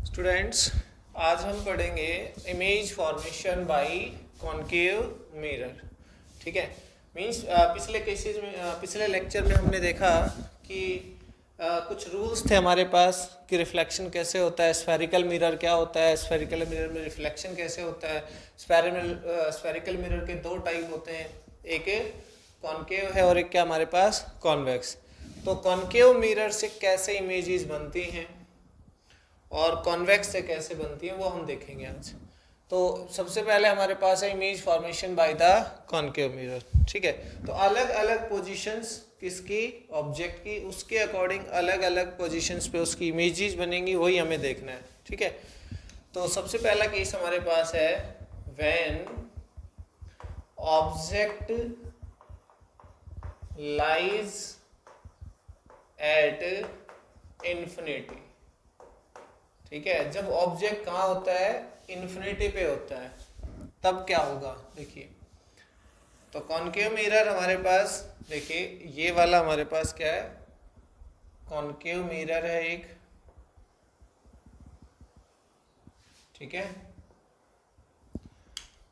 Students, आज हम पढ़ेंगे image formation bye concave mirror. ठीक है। मींस पिछले केसेस में पिछले लेक्चर में हमने देखा कि कुछ रूल्स थे हमारे पास कि रिफ्लेक्शन कैसे होता है, स्फेरिकल मिरर क्या होता है, स्फेरिकल मिरर में रिफ्लेक्शन कैसे होता है। स्फेरिकल मिरर के दो टाइप होते हैं, एक कॉनकेव है और एक क्या हमारे पास कॉन्वेक्स। तो कॉनकेव मिरर से कैसे इमेजेस बनती हैं और कॉन्वेक्स से कैसे बनती है वो हम देखेंगे आज। तो सबसे पहले हमारे पास है image formation by the concave mirror. ठीक है। तो अलग अलग पोजीशंस किसकी, ऑब्जेक्ट की, उसके अकॉर्डिंग अलग अलग पोजीशंस पे उसकी इमेजेस बनेंगी, वही हमें देखना है। ठीक है। तो सबसे पहला केस हमारे पास है when object lies at infinity. ठीक है। जब ऑब्जेक्ट कहाँ होता है, इन्फिनिटी पे होता है, तब क्या होगा देखिए। तो कॉनकेव मिरर हमारे पास देखिए, ये वाला हमारे पास क्या है, कॉनकेव मिरर है एक। ठीक है।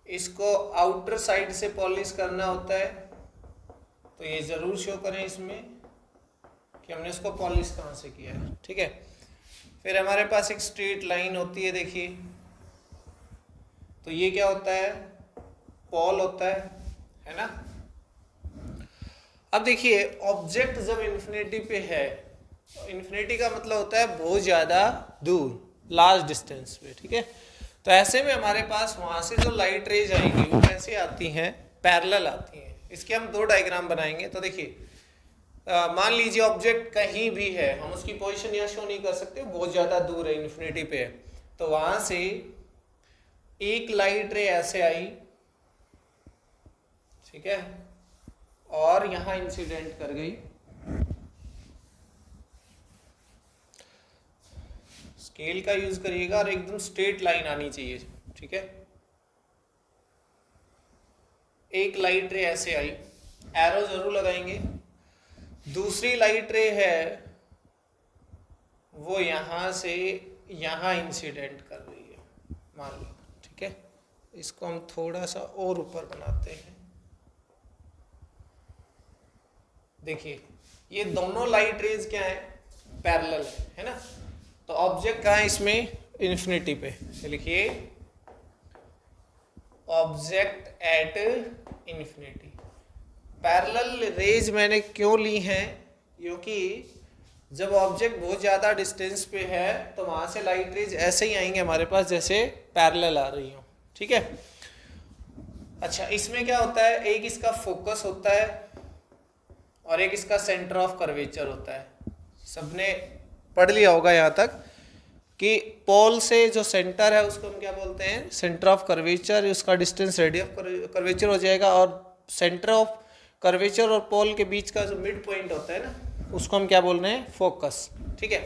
इसको आउटर साइड से पॉलिश करना होता है, तो ये जरूर शो करें इसमें कि हमने इसको पॉलिश कहाँ से किया है। ठीक है। फिर हमारे पास एक स्ट्रेट लाइन होती है, देखिए, तो ये क्या होता है, पॉल होता है ना। अब देखिए, ऑब्जेक्ट जब इन्फिनिटी पे है, तो इन्फिनिटी का मतलब होता है बहुत ज़्यादा दूर, लार्ज डिस्टेंस पे। ठीक है। तो ऐसे में हमारे पास वहाँ से जो लाइट रेज आएंगी वो कैसे आती हैं, पैरेलल आती हैं। इसके हम दो डायग्राम बनाएंगे। तो देखिए, मान लीजिए ऑब्जेक्ट कहीं भी है, हम उसकी पोजीशन यहाँ शो नहीं कर सकते, बहुत ज़्यादा दूर है, इन्फिनिटी पे है। तो वहाँ से एक लाइट रे ऐसे आई, ठीक है, और यहाँ इंसिडेंट कर गई। स्केल का यूज करिएगा और एकदम स्ट्रेट लाइन आनी चाहिए। ठीक है। एक लाइट रे ऐसे आई, एरो जरूर लगाएंगे। दूसरी लाइट रे है वो यहां से यहां इंसिडेंट कर रही है, मान लो। ठीक है। इसको हम थोड़ा सा और ऊपर बनाते हैं। देखिए, ये दोनों लाइट रेज क्या है, पैरेलल है ना। तो ऑब्जेक्ट कहाँ है इसमें, इन्फिनिटी पे। लिखिए object at infinity. Parallel raise मैंने क्यों ली हैं, क्योंकि जब ऑब्जेक्ट बहुत ज़्यादा डिस्टेंस पे है तो वहाँ से लाइट रेज ऐसे ही आएंगे हमारे पास जैसे पैरेलल आ रही हो। ठीक है। अच्छा, इसमें क्या होता है, एक इसका फोकस होता है और एक इसका सेंटर ऑफ कर्वेचर होता है। सबने पढ़ लिया होगा यहाँ तक कि पोल से जो सेंटर है उसको हम क्या बोलते हैं, सेंटर ऑफ कर्वेचर। उसका डिस्टेंस रेडियस कर्वेचर हो जाएगा, और सेंटर ऑफ कर्वेचर और पोल के बीच का जो मिड पॉइंट होता है ना, उसको हम क्या बोल रहे हैं, फोकस। ठीक है।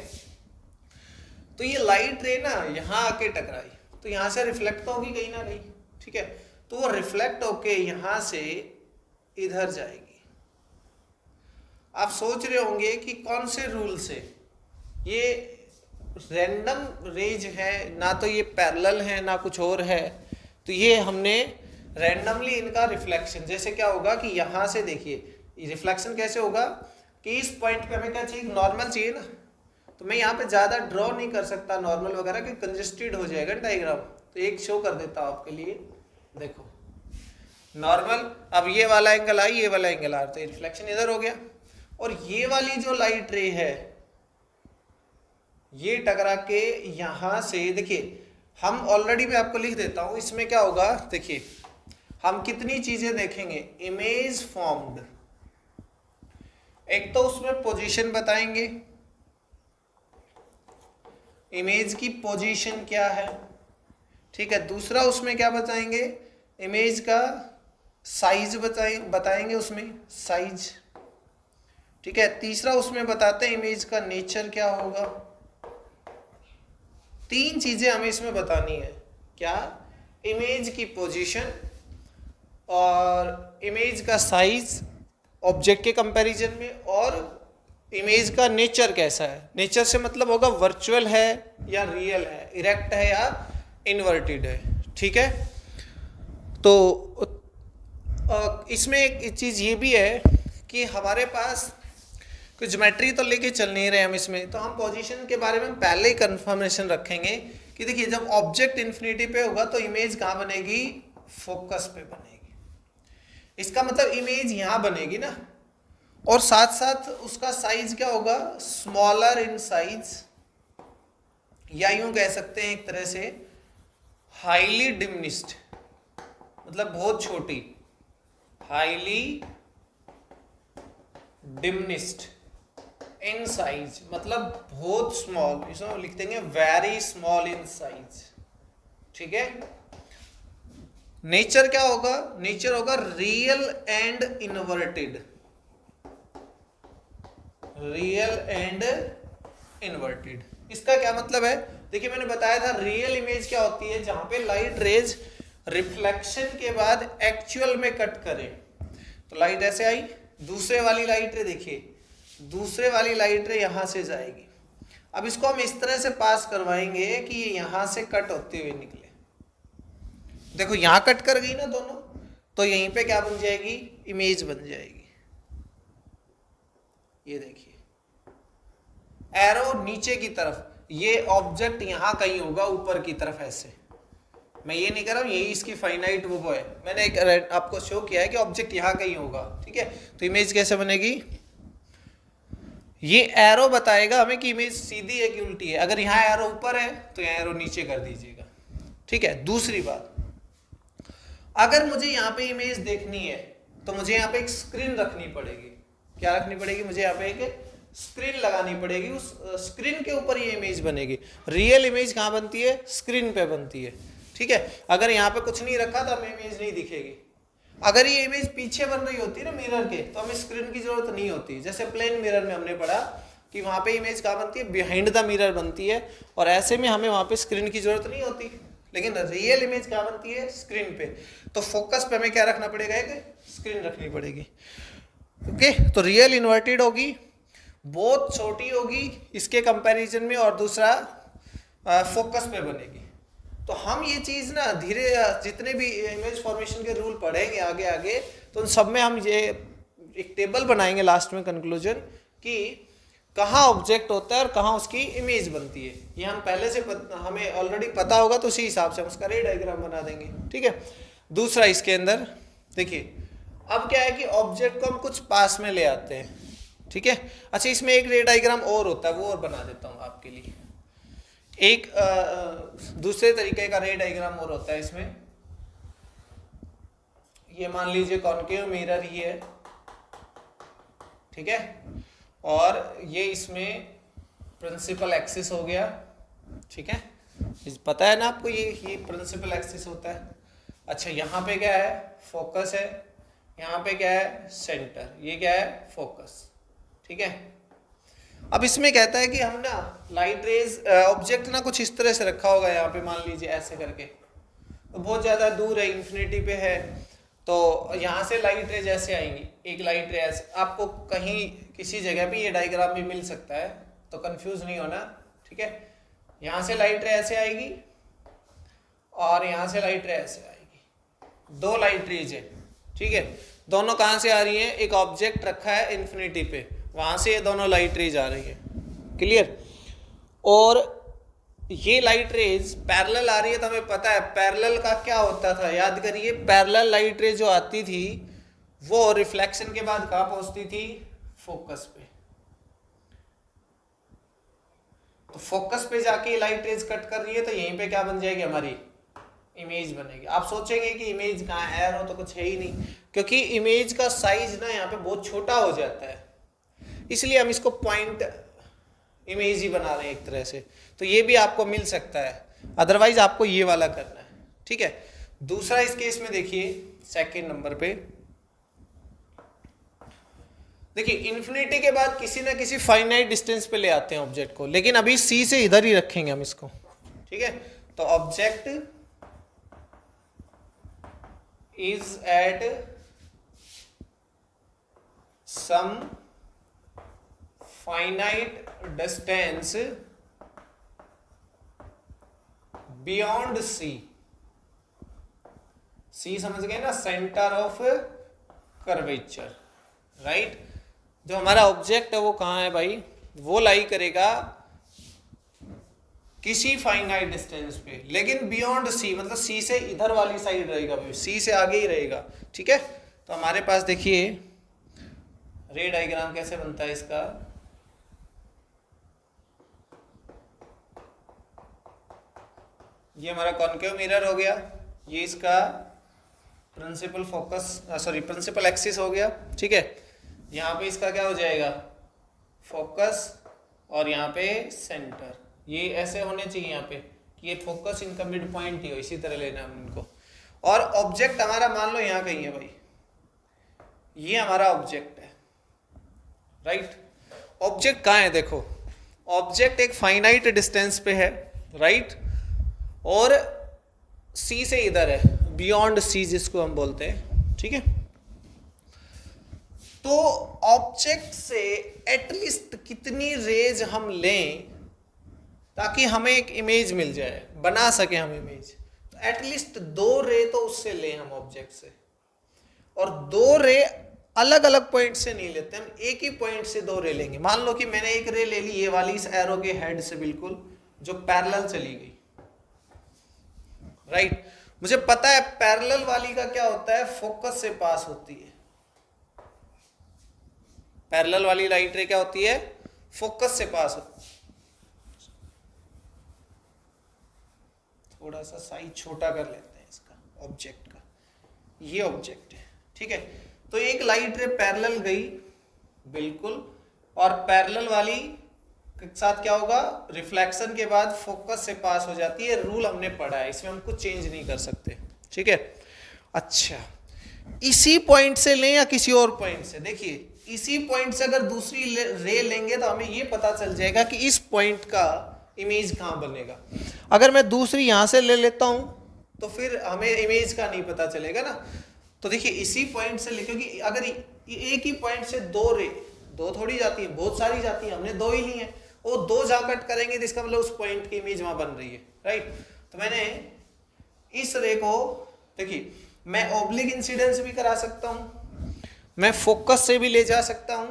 तो ये लाइट रे ना यहाँ आके टकराई, तो यहाँ से रिफ्लेक्ट होगी कहीं ना कहीं। ठीक है। तो वो रिफ्लेक्ट होके यहाँ से इधर जाएगी। आप सोच रहे होंगे कि कौन से रूल से, ये रैंडम रेज है ना, तो ये पैरेलल है ना कुछ और है। तो ये हमने रैंडमली इनका रिफ्लेक्शन, जैसे क्या होगा कि यहाँ से देखिए रिफ्लेक्शन कैसे होगा कि इस पॉइंट पे हमें क्या चाहिए, नॉर्मल चाहिए ना। तो मैं यहाँ पे ज़्यादा ड्रॉ नहीं कर सकता नॉर्मल वगैरह, कि कंजेस्टेड हो जाएगा डायग्राम। तो एक शो कर देता हूँ आपके लिए, देखो नॉर्मल। अब ये वाला एंगल आई, ये वाला एंगल आ, तो रिफ्लेक्शन इधर हो गया। और ये वाली जो लाइट रे है ये टकरा के यहां से, देखिए हम ऑलरेडी मैं आपको लिख देता हूं, इसमें क्या होगा, देखिए हम कितनी चीजें देखेंगे, इमेज फॉर्म्ड। एक तो उसमें पोजीशन बताएंगे, इमेज की पोजीशन क्या है। ठीक है। दूसरा उसमें क्या बताएंगे, इमेज का साइज बताएंगे उसमें साइज। ठीक है। तीसरा उसमें बताते हैं इमेज का नेचर क्या होगा। तीन चीजें हमें इसमें बतानी है, क्या, इमेज की पोजीशन और इमेज का साइज ऑब्जेक्ट के कंपैरिजन में, और इमेज का नेचर कैसा है। नेचर से मतलब होगा वर्चुअल है या रियल है, इरेक्ट है या इन्वर्टेड है, ठीक है। तो इसमें एक चीज़ ये भी है कि हमारे पास कुछ ज्योमेट्री तो लेके चल नहीं रहे हम इसमें, तो हम पोजीशन के बारे में पहले ही कंफर्मेशन रखेंगे कि देखिए जब ऑब्जेक्ट इन्फिनिटी पे होगा तो इमेज कहाँ बनेगी, फोकस पे बनेगी। इसका मतलब इमेज यहाँ बनेगी ना, और साथ साथ उसका साइज क्या होगा, स्मॉलर इन साइज, या यूं कह सकते हैं एक तरह से हाईली डिमिनिश्ड, मतलब बहुत छोटी, हाईली डिमिनिश्ड इन साइज मतलब बहुत स्मॉल, इसमें लिख देंगे वेरी स्मॉल इन साइज, ठीक है। नेचर क्या होगा, नेचर होगा real and inverted, real and inverted. इसका क्या मतलब है, देखिए मैंने बताया था रियल इमेज क्या होती है, जहां पे लाइट रेज रिफ्लेक्शन के बाद एक्चुअल में कट करे। तो लाइट ऐसे आई, दूसरे वाली लाइट रे देखिए, दूसरे वाली लाइट रे यहां से जाएगी। अब इसको हम इस तरह से पास करवाएंगे कि ये यहां से कट होते हुए निकले। देखो यहां कट कर गई ना दोनों, तो यहीं पे क्या बन जाएगी, इमेज बन जाएगी। ये देखिए एरो नीचे की तरफ, ये ऑब्जेक्ट यहां कहीं होगा ऊपर की तरफ ऐसे। मैं ये नहीं कर रहा हूं, यही इसकी फाइनाइट वो है, मैंने एक आपको शो किया है कि ऑब्जेक्ट यहां कहीं होगा, ठीक है। तो इमेज कैसे बनेगी, ये एरो बताएगा हमें कि इमेज सीधी है कि उल्टी है। अगर यहाँ एरो ऊपर है तो यहाँ एरो नीचे कर दीजिएगा, ठीक है। दूसरी बात, अगर मुझे यहाँ पे इमेज देखनी है तो मुझे यहाँ पे एक स्क्रीन रखनी पड़ेगी। क्या रखनी पड़ेगी, मुझे यहाँ पे एक स्क्रीन लगानी पड़ेगी, उस स्क्रीन के ऊपर ये इमेज बनेगी। रियल इमेज कहाँ बनती है, स्क्रीन पे बनती है, ठीक है। अगर यहाँ पे कुछ नहीं रखा तो हमें इमेज नहीं दिखेगी। अगर ये इमेज पीछे बन रही होती है ना मिरर के, तो हमें स्क्रीन की जरूरत नहीं होती। जैसे प्लेन मिरर में हमने पढ़ा कि वहाँ पे इमेज कहाँ बनती है, बिहाइंड द मिरर बनती है, और ऐसे में हमें वहाँ पे स्क्रीन की जरूरत नहीं होती। लेकिन रियल इमेज कहाँ बनती है, स्क्रीन पे। तो फोकस पे हमें क्या रखना पड़ेगा, एक स्क्रीन रखनी पड़ेगी, ओके। तो रियल इन्वर्टेड होगी, बहुत छोटी होगी इसके कंपैरिजन में, और दूसरा फोकस पे बनेगी। तो हम ये चीज़ ना धीरे, जितने भी इमेज फॉर्मेशन के रूल पढ़ेंगे आगे आगे, तो उन सब में हम ये एक टेबल बनाएंगे लास्ट में कंक्लूजन, कि कहाँ ऑब्जेक्ट होता है और कहाँ उसकी इमेज बनती है। ये हम पहले से हमें ऑलरेडी पता होगा, तो उसी हिसाब से हम उसका रे डायग्राम बना देंगे, ठीक है। दूसरा इसके अंदर देखिए, अब क्या है कि ऑब्जेक्ट को हम कुछ पास में ले आते हैं, ठीक है। अच्छा, इसमें एक रे डायग्राम और होता है, वो और बना देता हूँ आपके लिए। एक दूसरे तरीके का रे डायग्राम और होता है इसमें। ये मान लीजिए कॉन्केव मिरर ही है, ठीक है, और ये इसमें प्रिंसिपल एक्सिस हो गया, ठीक है। पता है ना आपको, ये प्रिंसिपल एक्सिस होता है। अच्छा, यहाँ पे क्या है, फोकस है, यहाँ पे क्या है, सेंटर, ये क्या है, फोकस, ठीक है। अब इसमें कहता है कि हम ना लाइट रेज ऑब्जेक्ट ना कुछ इस तरह से रखा होगा, यहाँ पे मान लीजिए ऐसे करके, तो बहुत ज़्यादा दूर है, इन्फिनिटी पे है, तो यहाँ से लाइट रेज ऐसे आएंगी। एक लाइट रे ऐसे, आपको कहीं किसी जगह पे ये डायग्राम भी मिल सकता है, तो कंफ्यूज नहीं होना, ठीक है। यहाँ से लाइट रे ऐसे आएगी और यहाँ से लाइट रे ऐसे आएगी, दो लाइट रेज है, ठीक है। दोनों कहाँ से आ रही हैं, एक ऑब्जेक्ट रखा है इन्फिनिटी पे, वहां से ये दोनों लाइट रेज आ रही है, क्लियर। और ये लाइट रेज पैरेलल आ रही है, तो हमें पता है पैरेलल का क्या होता था, याद करिए। पैरेलल लाइट रेज जो आती थी वो रिफ्लेक्शन के बाद कहाँ पहुंचती थी, फोकस पे। तो फोकस पे जाके लाइट रेज कट कर रही है, तो यहीं पे क्या बन जाएगी, हमारी इमेज बनेगी। आप सोचेंगे कि इमेज कहाँ है, एरो तो कुछ है ही नहीं, क्योंकि इमेज का साइज ना यहाँ पे बहुत छोटा हो जाता है, इसलिए हम इसको पॉइंट इमेज ही बना रहे हैं एक तरह से। तो ये भी आपको मिल सकता है, अदरवाइज आपको ये वाला करना है, ठीक है। दूसरा इस केस में देखिए, सेकंड नंबर पे देखिए, इन्फिनिटी के बाद किसी ना किसी फाइनाइट डिस्टेंस पे ले आते हैं ऑब्जेक्ट को, लेकिन अभी सी से इधर ही रखेंगे हम इसको, ठीक है। तो object is at some finite distance beyond C, C समझ गए ना, सेंटर ऑफ कर्वेचर, राइट। जो हमारा ऑब्जेक्ट है वो कहाँ है भाई, वो लाई करेगा किसी फाइनाइट डिस्टेंस पे, लेकिन बियॉन्ड सी मतलब सी से इधर वाली साइड रहेगा भाई, सी से आगे ही रहेगा, ठीक है। तो हमारे पास देखिए रे डायग्राम कैसे बनता है इसका, ये हमारा कॉन्केव मिरर हो गया, ये इसका principal focus sorry principal axis हो गया, ठीक है। यहाँ पे इसका क्या हो जाएगा, फोकस, और यहाँ पे सेंटर, ये ऐसे होने चाहिए यहाँ पे कि ये फोकस इनका मिड पॉइंट ही हो, इसी तरह लेना है इनको। और ऑब्जेक्ट हमारा मान लो यहाँ कहीं है भाई, ये हमारा ऑब्जेक्ट है, राइट। ऑब्जेक्ट कहाँ है, देखो ऑब्जेक्ट एक फाइनाइट डिस्टेंस पे है, राइट, और सी से इधर है, बियॉन्ड सी जिसको हम बोलते हैं, ठीक है। तो ऑब्जेक्ट से एटलीस्ट कितनी रेज हम लें ताकि हमें एक इमेज मिल जाए, बना सके हम इमेज, तो एटलीस्ट 2 रे तो उससे लें हम ऑब्जेक्ट से, और 2 रे अलग अलग पॉइंट से नहीं लेते हम, एक ही पॉइंट से 2 रे लेंगे। मान लो कि मैंने एक रे ले ली ये वाली इस एरो के हेड से बिल्कुल जो पैरेलल चली गई, राइट। मुझे पता है पैरेलल वाली का क्या होता है, फोकस से पास होती है, पैरेलल वाली लाइट रे क्या होती है, फोकस से पास होती है। थोड़ा सा साइज छोटा कर लेते हैं इसका ऑब्जेक्ट का, ये ऑब्जेक्ट है, ठीक है। तो एक लाइट रे पैरेलल गई बिल्कुल, और पैरेलल वाली के साथ क्या होगा, रिफ्लेक्शन के बाद फोकस से पास हो जाती है, रूल हमने पढ़ा है, इसमें हम कुछ चेंज नहीं कर सकते, ठीक है। अच्छा, इसी पॉइंट से लें या किसी और पॉइंट से, देखिए इसी पॉइंट से अगर दूसरी रे लेंगे तो हमें ये पता चल जाएगा कि इस पॉइंट का इमेज कहाँ बनेगा। अगर मैं दूसरी यहां से ले लेता हूं तो फिर हमें इमेज का नहीं पता चलेगा ना। तो देखिए इसी पॉइंट से ले, क्योंकि अगर एक ही पॉइंट से 2 रे, 2 थोड़ी जाती है, बहुत सारी जाती है, हमने 2 ही ली है, वो 2 जा कट करेंगे तो इसका मतलब उस पॉइंट की इमेज वहां बन रही है, राइट। तो मैंने इस रे को, देखिए मैं ऑब्लिक इंसिडेंस भी करा सकता हूं, मैं फोकस से भी ले जा सकता हूं,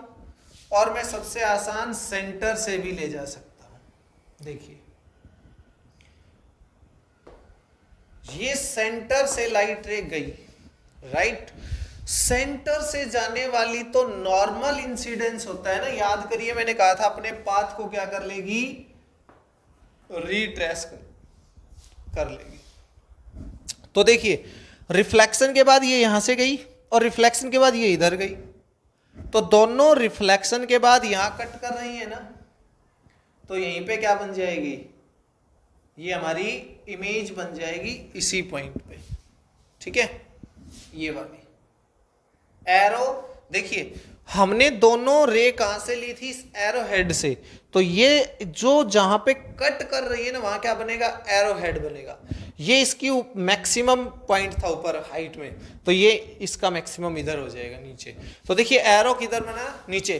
और मैं सबसे आसान सेंटर से भी ले जा सकता हूं। देखिए ये सेंटर से लाइट रे गई, राइट। सेंटर से जाने वाली तो नॉर्मल इंसिडेंस होता है ना, याद करिए मैंने कहा था अपने पाथ को क्या कर लेगी, रिट्रेस कर लेगी। तो देखिए रिफ्लेक्शन के बाद ये यहां से गई और रिफ्लेक्शन के बाद ये इधर गई, तो दोनों रिफ्लेक्शन के बाद यहां कट कर रही है ना, तो यहीं पे क्या बन जाएगी, ये हमारी इमेज बन जाएगी इसी पॉइंट पे, ठीक है। ये वाली एरो, देखिए हमने दोनों रे कहां से ली थी, इस एरो हेड से, तो ये जो जहां पे कट कर रही है ना वहां क्या बनेगा, एरो हेड बनेगा। ये इसकी मैक्सिमम पॉइंट था ऊपर हाइट में, तो ये इसका मैक्सिमम इधर हो जाएगा नीचे। तो देखिए एरो किधर बना, नीचे।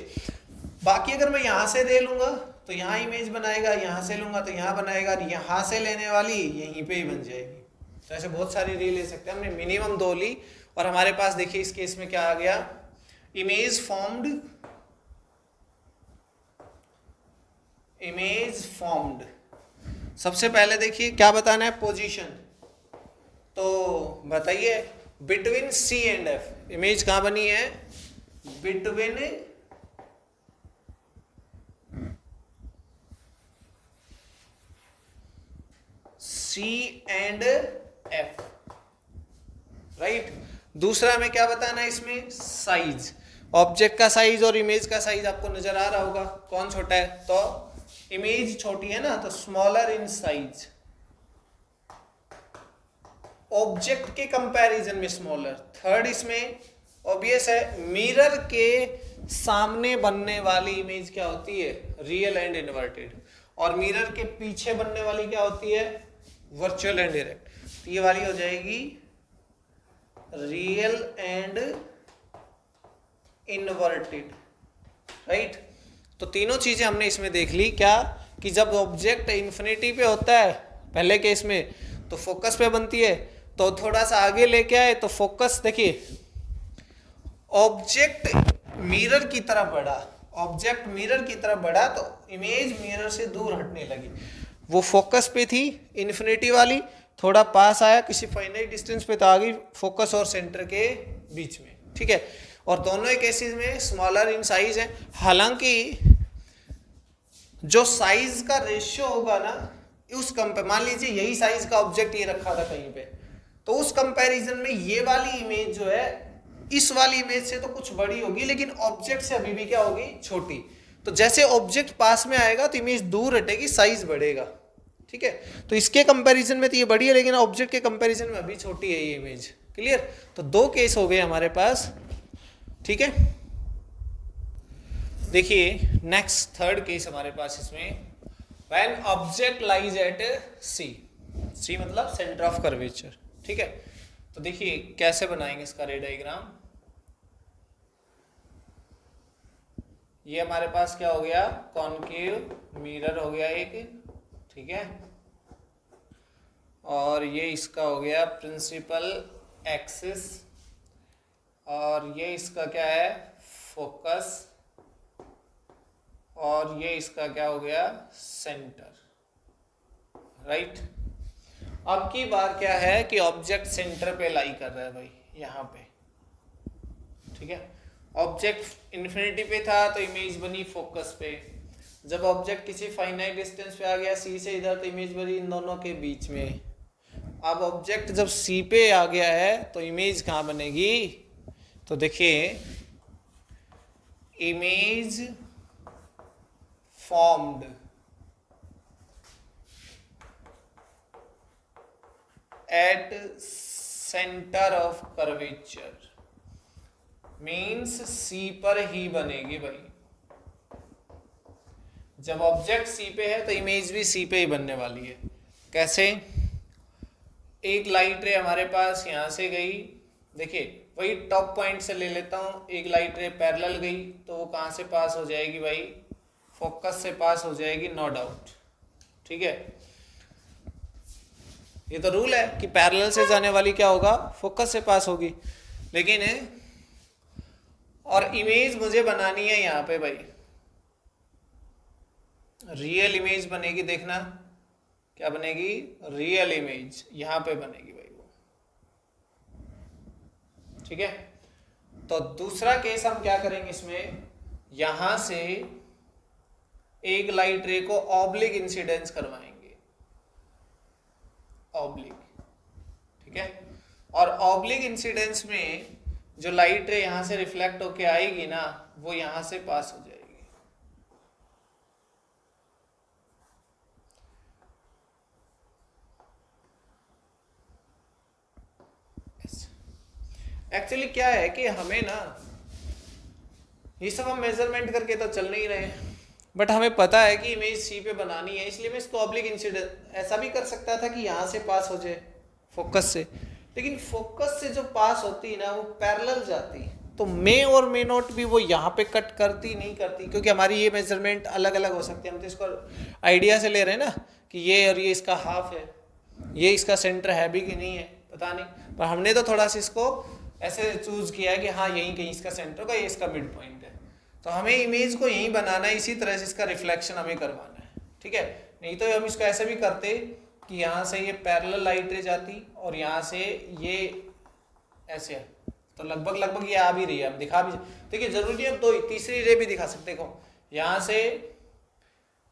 बाकी अगर मैं यहां से दे लूंगा तो यहाँ इमेज बनाएगा, यहाँ से लूंगा तो यहाँ बनाएगा, यहाँ से लेने वाली यहीं पे ही बन जाएगी। तो ऐसे बहुत सारी रे ले सकते हैं, हमने मिनिमम 2 ली, और हमारे पास देखिए इस केस में क्या आ गया, इमेज फॉर्म्ड, इमेज फॉर्म्ड। सबसे पहले देखिए क्या बताना है, पोजीशन। तो बताइए between C and F image कहां बनी है, between C and F, right. दूसरा में क्या बताना है, इसमें साइज, ऑब्जेक्ट का साइज और इमेज का साइज आपको नजर आ रहा होगा, कौन छोटा है, तो इमेज छोटी है ना, तो स्मॉलर इन साइज, ऑब्जेक्ट के कंपैरिजन में स्मॉलर। थर्ड इसमें ऑब्वियस है, मिरर के सामने बनने वाली इमेज क्या होती है, रियल एंड इन्वर्टेड, और मिरर के पीछे बनने वाली क्या होती है, वर्चुअल एंड डायरेक्ट। तो ये वाली हो जाएगी रियल एंड इन्वर्टेड, राइट। तो तीनों चीजें हमने इसमें देख ली। क्या कि जब ऑब्जेक्ट इन्फिनिटी पे होता है पहले केस में तो फोकस पे बनती है, तो थोड़ा सा आगे लेके आए तो फोकस, देखिए ऑब्जेक्ट मिरर की तरफ बढ़ा, ऑब्जेक्ट मिरर की तरफ बढ़ा तो इमेज मिरर से दूर हटने लगी। वो फोकस पे थी इन्फिनिटी वाली, थोड़ा पास आया किसी फाइनाइट डिस्टेंस पे तो आ गई फोकस और सेंटर के बीच में, ठीक है। और दोनों ही केसेस में स्मॉलर इन साइज है। हालांकि जो साइज का रेशियो होगा ना उस मान लीजिए यही साइज का ऑब्जेक्ट ये रखा था कहीं पे, तो उस कंपैरिजन में ये वाली इमेज जो है इस वाली इमेज से तो कुछ बड़ी होगी, लेकिन ऑब्जेक्ट से अभी भी क्या होगी, छोटी। तो जैसे ऑब्जेक्ट पास में आएगा तो इमेज दूर हटेगी, साइज बढ़ेगा, ठीक है। तो इसके कंपैरिजन में तो ये बड़ी है, लेकिन ऑब्जेक्ट के कंपैरिजन में अभी छोटी है ये इमेज। क्लियर? तो दो केस हो गए हमारे पास, ठीक है। देखिए नेक्स्ट थर्ड केस हमारे पास इसमें, व्हेन ऑब्जेक्ट लाइज एट सी, सी मतलब सेंटर ऑफ कर्वेचर, ठीक है। तो देखिए कैसे बनाएंगे इसका रे डायग्राम। ये हमारे पास क्या हो गया, कॉनकेव मिरर हो गया एक, ठीक है। और ये इसका हो गया प्रिंसिपल एक्सिस, और ये इसका क्या है, फोकस, और ये इसका क्या हो गया, सेंटर, राइट। अब की बार क्या है कि ऑब्जेक्ट सेंटर पे लाई कर रहा है भाई, यहाँ पे, ठीक है। ऑब्जेक्ट इन्फिनिटी पे था तो इमेज बनी फोकस पे, जब ऑब्जेक्ट किसी फाइनाइट डिस्टेंस पे आ गया सी से इधर तो इमेज बनी इन दोनों के बीच में। अब ऑब्जेक्ट जब सी पे आ गया है तो इमेज कहाँ बनेगी, तो देखिए image formed at centre of curvature means C पर ही बनेगी भाई। जब ऑब्जेक्ट सी पे है तो इमेज भी सी पे ही बनने वाली है। कैसे, एक लाइट रे हमारे पास यहां से गई, देखिए वही टॉप पॉइंट से ले लेता हूं, एक लाइट रे पैरेलल गई तो वो कहां से पास हो जाएगी भाई, फोकस से पास हो जाएगी, नो डाउट, ठीक है। ये तो रूल है कि पैरेलल से जाने वाली क्या होगा, फोकस से पास होगी। लेकिन और इमेज मुझे बनानी है यहाँ पे भाई, रियल इमेज बनेगी, देखना क्या बनेगी, रियल इमेज यहाँ पे बनेगी भाई वो, ठीक है। तो दूसरा केस हम क्या करेंगे इसमें, यहां से एक लाइट रे को ऑब्लिक इंसिडेंस करवाएंगे, ऑब्लिक, ठीक है। और ऑब्लिक इंसिडेंस में जो लाइट रे यहां से रिफ्लेक्ट होके आएगी ना वो यहां से पास हो जाएगी। एक्चुअली क्या है कि हमें ना ये सब हम मेजरमेंट करके तो चल नहीं रहे, बट हमें पता है कि इमेज सी पे बनानी है, इसलिए मैं इसको ऑब्लिक इंसिडेंस, ऐसा भी कर सकता था कि यहाँ से पास हो जाए फोकस से, लेकिन फोकस से जो पास होती ना वो पैरेलल जाती, तो मे और मे नॉट भी वो यहाँ पे कट करती नहीं करती, क्योंकि हमारी ये मेजरमेंट अलग अलग हो सकती है। हम तो इसको आइडिया से ले रहे हैं ना कि ये और ये इसका हाफ है, ये इसका सेंटर है भी कि नहीं है पता नहीं, पर हमने तो थोड़ा सा इसको ऐसे चूज किया है कि हाँ यहीं कहीं इसका सेंटर होगा, ये इसका मिड पॉइंट है, तो हमें इमेज को यहीं बनाना है, इसी तरह से इसका रिफ्लेक्शन हमें करवाना है, ठीक है। नहीं तो हम इसको ऐसे भी करते कि यहाँ से ये पैरेलल लाइट रे जाती और यहाँ से ये ऐसे, तो लगभग ये आ भी रही है, हम दिखा भी, देखिए जरूरी है, दो तीसरी रे भी दिखा सकते हो। यहाँ से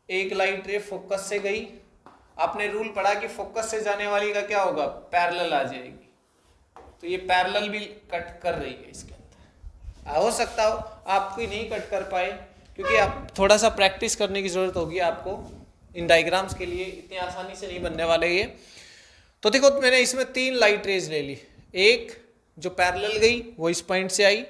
एक लाइट रे फोकस से गई, आपने रूल पढ़ा कि फोकस से जाने वाली का क्या होगा, पैरेलल आ जाएगी, तो ये पैरेलल भी कट कर रही है इसके अंदर। हो सकता हो आप कोई नहीं कट कर पाए, क्योंकि आप थोड़ा सा प्रैक्टिस करने की जरूरत होगी आपको इन डायग्राम्स के लिए, इतनी आसानी से नहीं बनने वाले ये। तो देखो मैंने इसमें 3 लाइट रेज ले ली, एक जो पैरेलल गई वो इस पॉइंट से आई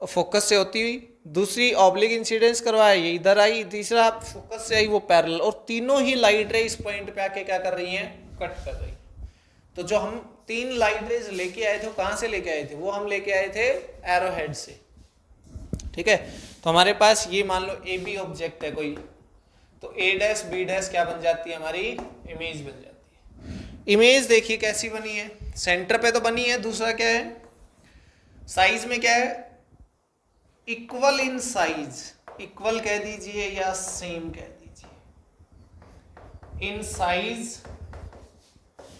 और फोकस से होती हुई, दूसरी ऑब्लिक इंसिडेंस करवाया ये इधर आई, तीसरा फोकस से आई वो पैरेलल, और तीनों ही लाइट रे इस पॉइंट पे आके क्या कर रही हैं, कट कर रही। तो जो हम 3 लाइट रेज लेके आए थे, कहाँ से लेके आए थे, वो हम लेके आए थे एरो हेड से, ठीक है। तो हमारे पास ये मान लो ए बी ऑब्जेक्ट है कोई, तो ए डैश बी डैश क्या बन जाती है हमारी इमेज बन जाती है। इमेज देखिए कैसी बनी है, सेंटर पे तो बनी है, दूसरा क्या है साइज में क्या है इक्वल इन साइज, इक्वल कह दीजिए या सेम कह दीजिए, इन साइज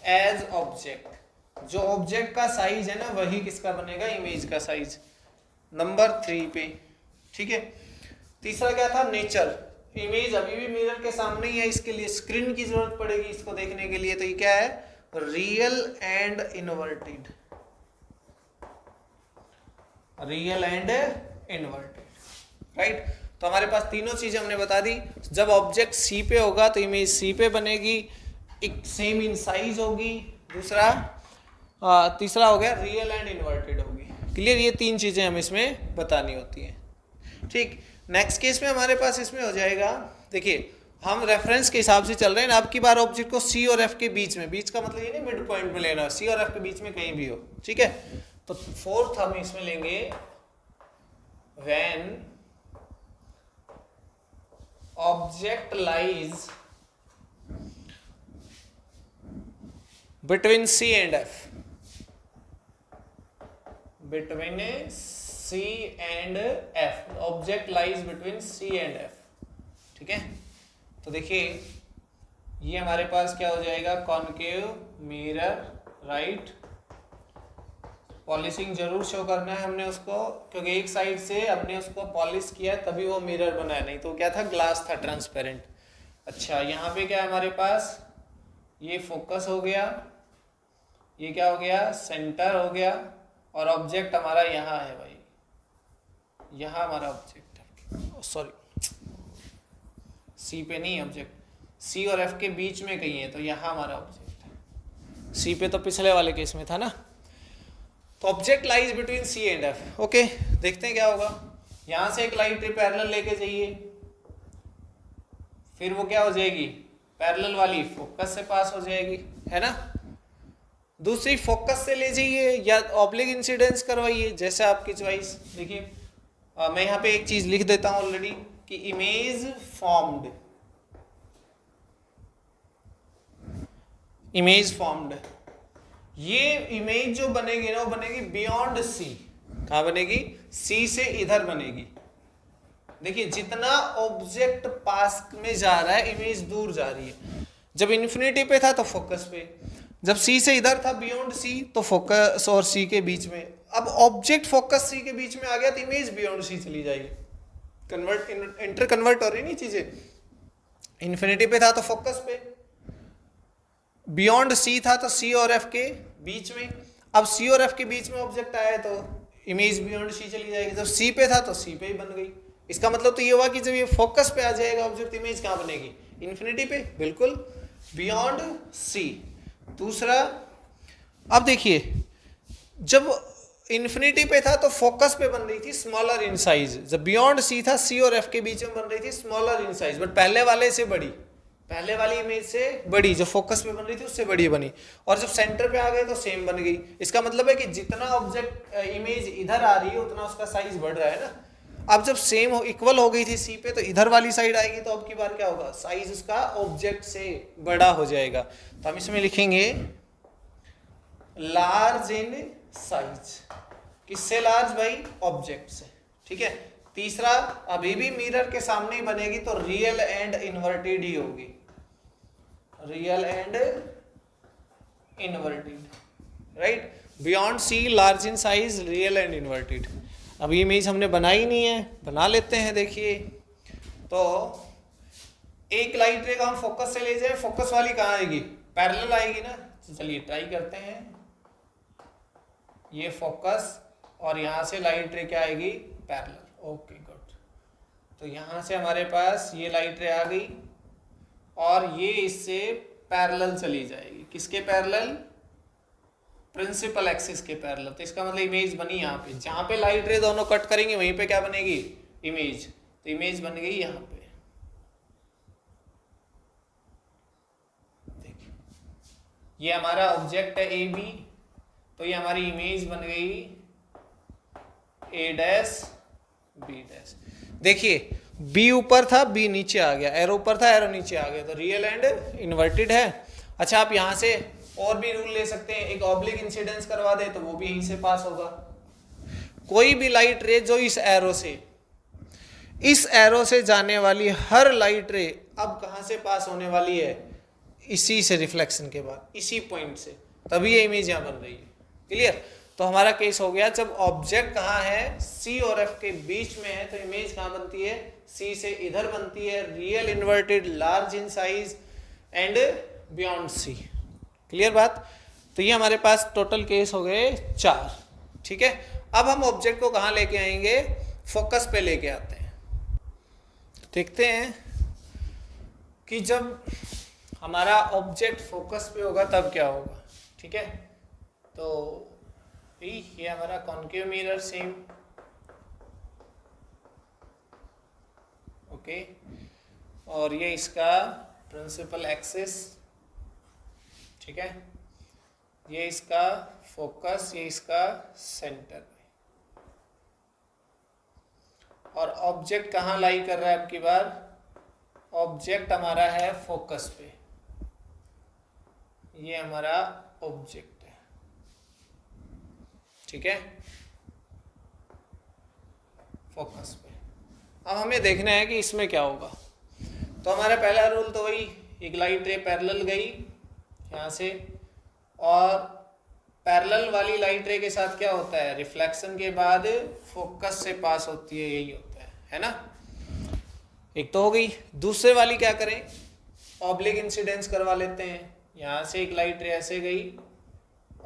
एज ऑब्जेक्ट, जो ऑब्जेक्ट का साइज है ना वही किसका बनेगा इमेज का साइज, नंबर 3 पे। ठीक है, तीसरा क्या था नेचर, इमेज अभी भी मिरर के सामने ही है, इसके लिए स्क्रीन की जरूरत पड़ेगी इसको देखने के लिए, तो ये क्या है real and inverted, real and inverted right. तो हमारे पास तीनों चीजें हमने बता दी, जब ऑब्जेक्ट सी पे होगा तो इमेज सी पे बनेगी, एक सेम इन साइज होगी, दूसरा तीसरा हो गया रियल एंड इनवर्टेड होगी। क्लियर, ये तीन चीजें हमें इसमें बतानी होती हैं। ठीक, नेक्स्ट केस में हमारे पास इसमें हो जाएगा, देखिए हम रेफरेंस के हिसाब से चल रहे हैं ना, अब की बार ऑब्जेक्ट को सी और एफ के बीच में, बीच का मतलब ये नहीं मिड पॉइंट में लेना, सी और एफ के बीच में कहीं भी हो। ठीक है, तो फोर्थ हम इसमें लेंगे when object lies between C and F, between C and F, object lies between C and F। ठीक है, तो देखिए ये हमारे पास क्या हो जाएगा कॉनकेव मिरर राइट। पॉलिशिंग जरूर शो करना है हमने उसको, क्योंकि एक साइड से हमने उसको पॉलिश किया तभी वो मिरर बना है, नहीं तो क्या था ग्लास था ट्रांसपेरेंट। अच्छा, यहाँ पे क्या है हमारे पास, ये फोकस हो गया, ये क्या हो गया सेंटर हो गया, और ऑब्जेक्ट हमारा यहाँ है भाई, यहाँ हमारा ऑब्जेक्ट है, सॉरी सी पे नहीं ऑब्जेक्ट, सी और एफ के बीच में कहीं है, तो यहाँ हमारा ऑब्जेक्ट है, सी पे तो पिछले वाले केस में था ना। तो object lies between C and F. Okay, देखते हैं क्या होगा। यहाँ से एक लाइट रे पैरेलल लेके जाइए, फिर वो क्या हो जाएगी पैरेलल वाली फोकस से पास हो जाएगी, है ना। दूसरी फोकस से ले जाइए या ऑब्लिक इंसिडेंस करवाइए, जैसे आपकी चॉइस। देखिए मैं यहाँ पे एक चीज लिख देता हूं ऑलरेडी कि इमेज फॉर्म्ड, इमेज फॉर्म्ड, ये इमेज जो बनेगी ना वो बनेगी बियॉन्ड सी। कहाँ बनेगी, सी से इधर बनेगी। देखिए जितना ऑब्जेक्ट पास में जा रहा है इमेज दूर जा रही है। जब इन्फिनिटी पे था तो फोकस पे, जब सी से इधर था बियॉन्ड सी तो फोकस और सी के बीच में। अब ऑब्जेक्ट फोकस सी के बीच में आ गया तो इमेज बियॉन्ड सी चली जाएगी। कन्वर्ट इंटर कन्वर्ट हो रही नहीं चीजें। इन्फिनिटी पे था तो फोकस पे, बियॉन्ड सी था तो सी और एफ के बीच में। अब सी और एफ के बीच में ऑब्जेक्ट आया तो इमेज बियॉन्ड सी चली जाएगी। जब सी पे था तो सी पे ही बन गई। इसका मतलब तो ये हुआ कि जब ये फोकस पे आ जाएगा ऑब्जेक्ट, इमेज कहाँ बनेगी, इन्फिनिटी पे, बिल्कुल बियॉन्ड सी। दूसरा, अब देखिए जब इन्फिनिटी पे था तो फोकस पे बन रही थी स्मॉलर इन साइज, जब बियॉन्ड सी था सी और एफ के बीच में बन रही थी स्मॉलर इन साइज, बट पहले वाले से बड़ी, पहले वाली इमेज से बड़ी, जो फोकस पे बन रही थी उससे बड़ी बनी। और जब सेंटर पे आ गए तो सेम बन गई। इसका मतलब है कि जितना ऑब्जेक्ट इमेज इधर आ रही है उतना उसका साइज बढ़ रहा है ना। अब जब सेम हो, इक्वल हो गई थी सी पे, तो इधर वाली साइड आएगी तो अब की बार क्या होगा, साइज उसका ऑब्जेक्ट से बड़ा हो जाएगा। तो हम इसमें लिखेंगे लार्ज इन साइज। किससे लार्ज भाई, ऑब्जेक्ट से। ठीक है। तीसरा, अभी भी मिरर के सामने ही बनेगी तो रियल एंड इन्वर्टेड ही होगी, real and inverted right. Beyond C, large in size, real and inverted. अभी इमेज हमने बनाई नहीं है, बना लेते हैं। देखिए तो एक लाइट रे का हम फोकस से ले जाए, फोकस वाली कहाँ आएगी, पैरेलल आएगी ना। तो चलिए ट्राई करते हैं। ये फोकस और यहाँ से लाइट रे क्या आएगी, पैरेलल। Okay good. तो यहाँ से हमारे पास ये लाइट रे आ गई और ये इससे पैरेलल चली जाएगी। किसके पैरेलल, प्रिंसिपल एक्सिस के पैरेलल। तो इसका मतलब इमेज बनी यहाँ पे, जहाँ पे लाइट रे दोनों कट करेंगे वहीं पे क्या बनेगी, इमेज। तो इमेज बन गई यहाँ पे। देखिए ये हमारा ऑब्जेक्ट है ए बी, तो ये हमारी इमेज बन गई ए डैश बी डैश। देखिए बी ऊपर था, बी नीचे आ गया, एरो ऊपर था, एरो नीचे आ गया, तो रियल एंड इन्वर्टेड है। अच्छा आप यहाँ से और भी रूल ले सकते हैं, एक ऑब्लिक इंसिडेंस करवा दे तो वो भी यहीं से पास होगा। कोई भी लाइट रे जो इस एरो से जाने वाली हर लाइट रे अब कहाँ से पास होने वाली है, इसी से, रिफ्लेक्शन के बाद इसी पॉइंट से, तभी ये इमेज यहाँ बन रही है। क्लियर? तो हमारा केस हो गया, जब ऑब्जेक्ट कहाँ है, सी और एफ के बीच में है, तो इमेज कहाँ बनती है, सी से इधर बनती है, real inverted, large in size and beyond C. Clear बात? तो ये हमारे पास टोटल केस हो गए 4। ठीक है, अब हम ऑब्जेक्ट को कहाँ लेके आएंगे, फोकस पे लेके आते हैं। देखते हैं कि जब हमारा ऑब्जेक्ट फोकस पे होगा तब क्या होगा। ठीक है, तो ये हमारा कॉन्केव मिरर सेम, ओके, और ये इसका प्रिंसिपल एक्सिस। ठीक है, ये इसका फोकस, ये इसका सेंटर, और ऑब्जेक्ट कहाँ लाई कर रहा है, अब की बार ऑब्जेक्ट हमारा है फोकस पे, ये हमारा ऑब्जेक्ट है। ठीक है, फोकस पे। अब हमें देखना है कि इसमें क्या होगा। तो हमारा पहला रूल तो वही, एक लाइट रे पैरेलल गई यहाँ से, और पैरेलल वाली लाइट रे के साथ क्या होता है, रिफ्लेक्शन के बाद फोकस से पास होती है, यही होता है ना। एक तो हो गई। दूसरे वाली क्या करें, ऑब्लिक इंसिडेंस करवा लेते हैं। यहाँ से एक लाइट रे ऐसे गई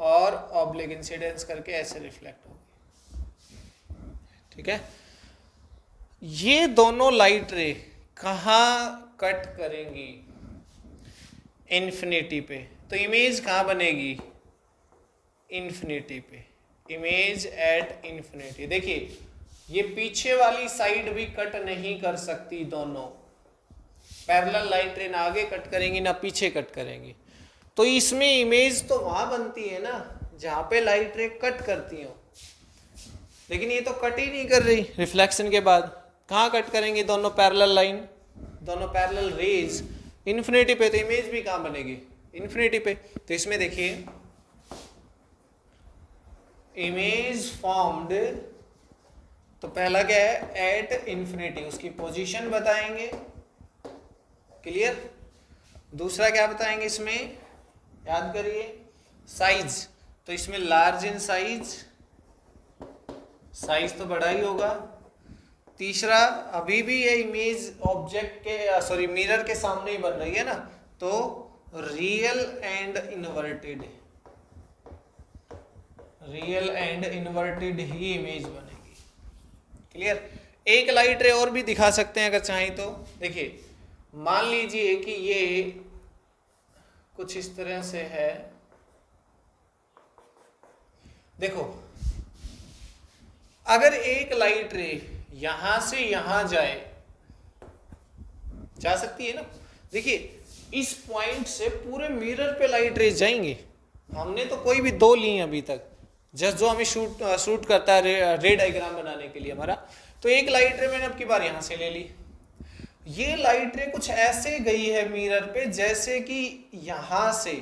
और ऑब्लिक इंसिडेंस करके ऐसे रिफ्लेक्ट हो गई। ठीक है, ये दोनों लाइट रे कहाँ कट करेंगी, इन्फिनिटी पे। तो इमेज कहाँ बनेगी, इन्फिनिटी पे, इमेज एट इन्फिनिटी। देखिए ये पीछे वाली साइड भी कट नहीं कर सकती, दोनों पैरेलल लाइट रे ना आगे कट करेंगी ना पीछे कट करेंगी। तो इसमें इमेज तो वहां बनती है ना जहां पे लाइट रे कट करती हो, लेकिन ये तो कट ही नहीं कर रही। रिफ्लेक्शन के बाद कहाँ कट करेंगे, दोनों पैरेलल लाइन, दोनों पैरेलल रेज इन्फिनिटी पे, तो इमेज भी कहाँ बनेगी, इन्फिनिटी पे। तो इसमें देखिए इमेज फॉर्म्ड, तो पहला क्या है, एट इन्फिनिटी, उसकी पोजीशन बताएंगे। क्लियर? दूसरा क्या बताएंगे इसमें, याद करिए, साइज। तो इसमें लार्ज इन साइज, साइज तो बड़ा ही होगा। तीसरा, अभी भी ये इमेज ऑब्जेक्ट के, सॉरी मिरर के सामने ही बन रही है ना, तो real and inverted, real and inverted he image बनेगी। क्लियर? एक लाइट रे और भी दिखा सकते हैं अगर चाहें तो। देखिए मान लीजिए कि ये कुछ इस तरह से है, देखो अगर एक लाइट रे यहां से यहां जाए, जा सकती है ना। देखिए इस पॉइंट से पूरे मिरर पे लाइट रे जाएंगे। हमने तो कोई भी 2 ली अभी तक, जस्ट जो हमें शूट करता है रे डायग्राम बनाने के लिए हमारा। तो एक लाइट रे मैंने अब की बार यहां से ले ली, ये लाइट रे कुछ ऐसे गई है मिरर पे जैसे कि यहां से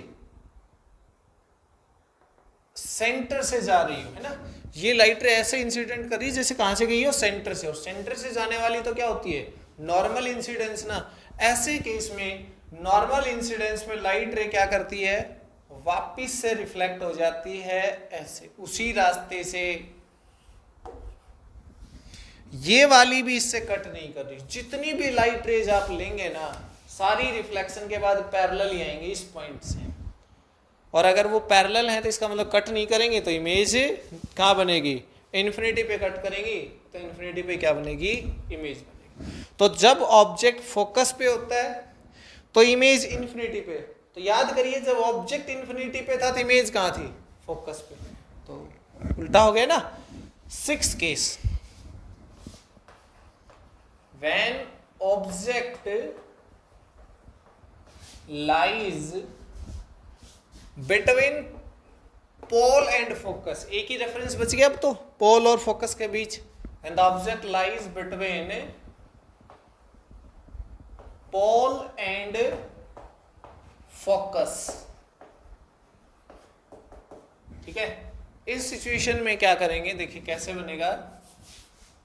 सेंटर से जा रही हो, है ना। ये लाइट रे ऐसे इंसिडेंट कर रही है जैसे कहां से गई हो, सेंटर से, और सेंटर से जाने वाली तो क्या होती है, नॉर्मल इंसिडेंस ना। ऐसे केस में नॉर्मल इंसिडेंस में लाइट रे क्या करती है, वापिस से रिफ्लेक्ट हो जाती है ऐसे, उसी रास्ते से। ये वाली भी इससे कट नहीं कर रही। जितनी भी लाइट रेज आप लेंगे ना, सारी रिफ्लेक्शन के बाद पैरेलल ही आएंगे इस पॉइंट से। और अगर वो पैरेलल है तो इसका मतलब कट नहीं करेंगे, तो इमेज कहाँ बनेगी, इन्फिनिटी पे कट करेंगी, तो इन्फिनिटी पे क्या बनेगी, इमेज बनेगी। तो जब ऑब्जेक्ट फोकस पे होता है तो इमेज इन्फिनिटी पे। तो याद करिए जब ऑब्जेक्ट इन्फिनिटी पे था तो इमेज कहाँ थी, फोकस पे। तो उल्टा हो गया ना। 6th case, when object lies between pole and focus, एक ही रेफरेंस बच गया अब तो, पोल और फोकस के बीच, and the object lies between pole and focus. ठीक है, इस सिचुएशन में क्या करेंगे, देखिए कैसे बनेगा।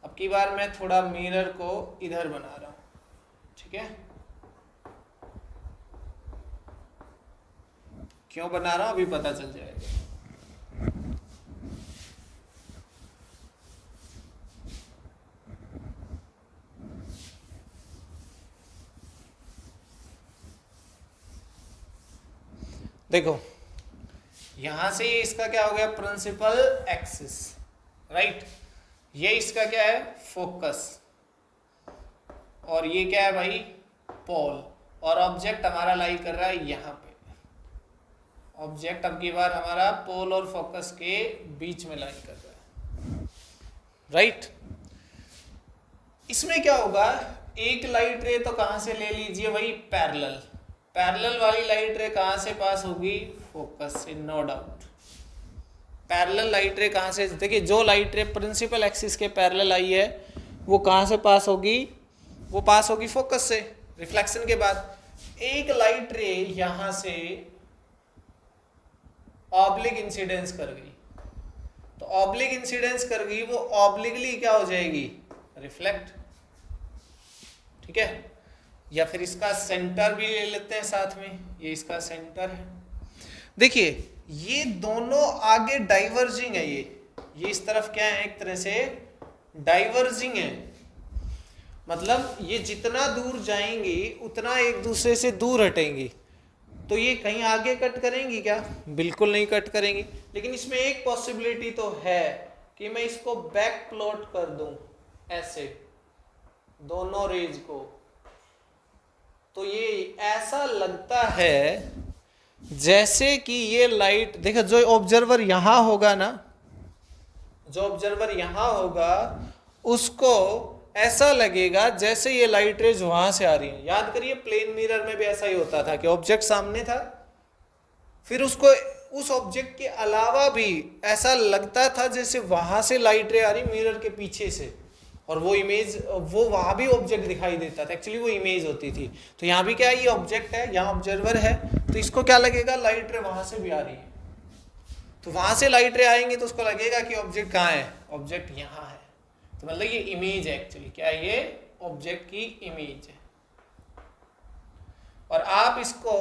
अब की बार मैं थोड़ा मिरर को इधर बना रहा हूं। ठीक है, क्यों बना रहा हूं अभी पता चल जाएगा। देखो यहां से ये इसका क्या हो गया, प्रिंसिपल एक्सिस, राइट। ये इसका क्या है, फोकस, और ये क्या है भाई, पोल। और ऑब्जेक्ट हमारा लाई कर रहा है यहां पे। ऑब्जेक्ट अब की बार हमारा पोल और फोकस के बीच में लाई कर रहा है, राइट। इसमें क्या होगा, एक लाइट रे तो कहां से ले लीजिए वही पैरेलल। पैरेलल वाली लाइट रे कहां से पास होगी, फोकस से, नो डाउट। पैरेलल लाइट रे कहां से, देखिए जो लाइट रे प्रिंसिपल एक्सिस के पैरेलल आई है वो कहां से पास होगी, वो पास होगी फोकस से, रिफ्लेक्शन के बाद। एक लाइट रे यहां से ऑब्लिक इंसिडेंस कर गई, तो ऑब्लिक इंसिडेंस कर गई, वो ऑब्लिकली क्या हो जाएगी, रिफ्लेक्ट। ठीक है, या फिर इसका सेंटर भी ले लेते हैं साथ में, ये इसका सेंटर है। देखिए ये दोनों आगे डाइवर्जिंग है, ये इस तरफ क्या है, एक तरह से डाइवर्जिंग है। मतलब ये जितना दूर जाएंगी उतना एक दूसरे से दूर हटेंगी। तो ये कहीं आगे कट करेंगी क्या, बिल्कुल नहीं कट करेंगी। लेकिन इसमें एक पॉसिबिलिटी तो है कि मैं इसको बैक प्लॉट कर दूं ऐसे, दोनों रेज को, तो ये ऐसा लगता है जैसे कि ये लाइट, देखो जो ऑब्जर्वर यहां होगा ना, जो ऑब्जर्वर यहां होगा उसको ऐसा लगेगा जैसे ये लाइट रेज वहां से आ रही है। याद करिए प्लेन मिरर में भी ऐसा ही होता था कि ऑब्जेक्ट सामने था, फिर उसको उस ऑब्जेक्ट के अलावा भी ऐसा लगता था जैसे वहां से लाइट रे आ रही मिरर के पीछे से, और वो इमेज, वो वहां भी ऑब्जेक्ट दिखाई देता था, एक्चुअली वो इमेज होती थी। तो यहाँ भी क्या है, ये ऑब्जेक्ट है, यहाँ ऑब्जर्वर है, तो इसको क्या लगेगा, लाइट रे वहां से भी आ रही है। तो वहां से लाइट रे आएंगे तो उसको लगेगा कि ऑब्जेक्ट कहाँ है, ऑब्जेक्ट यहाँ है। तो मतलब ये इमेज है, एक्चुअली क्या है, ये ऑब्जेक्ट की इमेज है। और आप इसको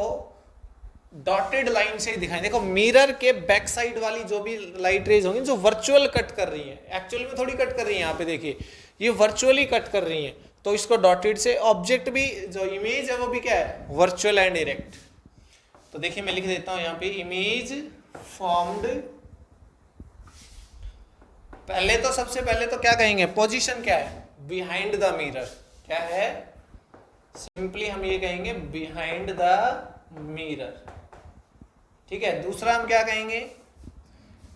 डॉटेड लाइन से ही दिखाएं। देखो मिरर के बैक साइड वाली जो भी लाइट रेज होंगी जो वर्चुअल कट कर रही है, एक्चुअल में थोड़ी कट कर रही है, यहाँ पे देखिए ये वर्चुअली कट कर रही है, तो इसको डॉटेड से। ऑब्जेक्ट भी जो इमेज है वो भी क्या है, वर्चुअल एंड डायरेक्ट। तो देखिए मैं लिख देता हूं यहाँ पे, इमेज फॉर्म्ड, पहले तो सबसे पहले तो क्या कहेंगे, पोजीशन क्या है, बिहाइंड द मिरर, क्या है, सिंपली हम ये कहेंगे बिहाइंड द मिरर। ठीक है, दूसरा हम क्या कहेंगे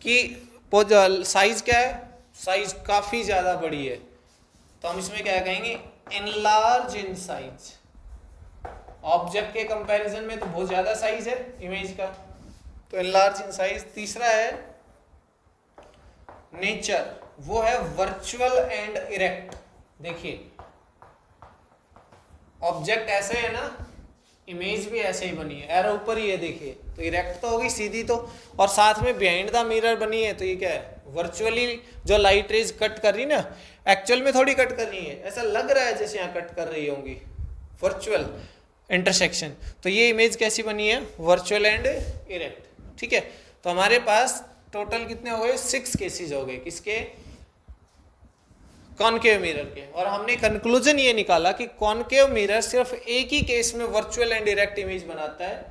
कि साइज क्या है, साइज काफी ज्यादा बड़ी है, तो हम इसमें क्या कहेंगे, इनलार्ज इन साइज। ऑब्जेक्ट के कंपैरिजन में तो बहुत ज्यादा साइज है इमेज का, तो इनलार्ज इन साइज। तीसरा है नेचर, वो है वर्चुअल एंड इरेक्ट। देखिए ऑब्जेक्ट ऐसे है ना, इमेज भी ऐसे ही बनी है, एरो ऊपर ही है, देखिए तो इरेक्ट तो होगी सीधी, तो और साथ में बिहाइंड द मिरर बनी है, तो ये क्या है, वर्चुअली जो लाइट रेज कट कर रही ना, एक्चुअल में थोड़ी कट कर रही है, ऐसा लग रहा है जैसे यहाँ कट कर रही होंगी, वर्चुअल इंटरसेक्शन। तो ये इमेज कैसी बनी है, वर्चुअल एंड इरेक्ट। ठीक है, तो हमारे पास टोटल कितने हो गए, 6 केसेस हो गए, किसके, कॉनकेव मिरर के। और हमने कंक्लूजन ये निकाला कि कॉनकेव मिरर सिर्फ एक ही केस में वर्चुअल एंड डायरेक्ट इमेज बनाता है,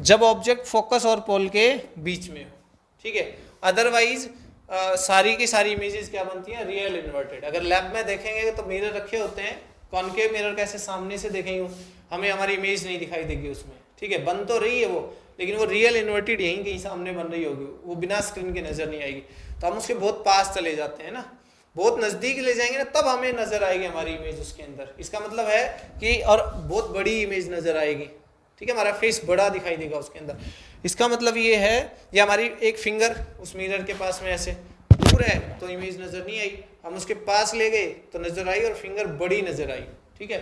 जब ऑब्जेक्ट फोकस और पोल के बीच में हो। ठीक है, अदरवाइज सारी की सारी इमेजेस क्या बनती हैं, रियल इन्वर्टेड। अगर लैब में देखेंगे तो मिरर रखे होते हैं, कॉनकेव मिरर कैसे सामने से देखेंगे, हमें हमारी इमेज नहीं दिखाई देगी उसमें। ठीक है, बन तो रही है वो, लेकिन वो रियल इन्वर्टेड यहीं कहीं सामने बन रही होगी, वो बिना स्क्रीन के नजर नहीं आएगी। तो हम उसके बहुत पास चले जाते हैं ना, बहुत नजदीक ले जाएंगे ना, तब हमें नजर आएगी हमारी इमेज उसके अंदर। इसका मतलब है कि, और बहुत बड़ी इमेज नजर आएगी। ठीक है, हमारा फेस बड़ा दिखाई देगा उसके अंदर। इसका मतलब ये है, ये हमारी एक फिंगर उस मिरर के पास में ऐसे दूर है तो इमेज नजर नहीं आई, हम उसके पास ले गए तो नजर आई और फिंगर बड़ी नजर आई। ठीक है,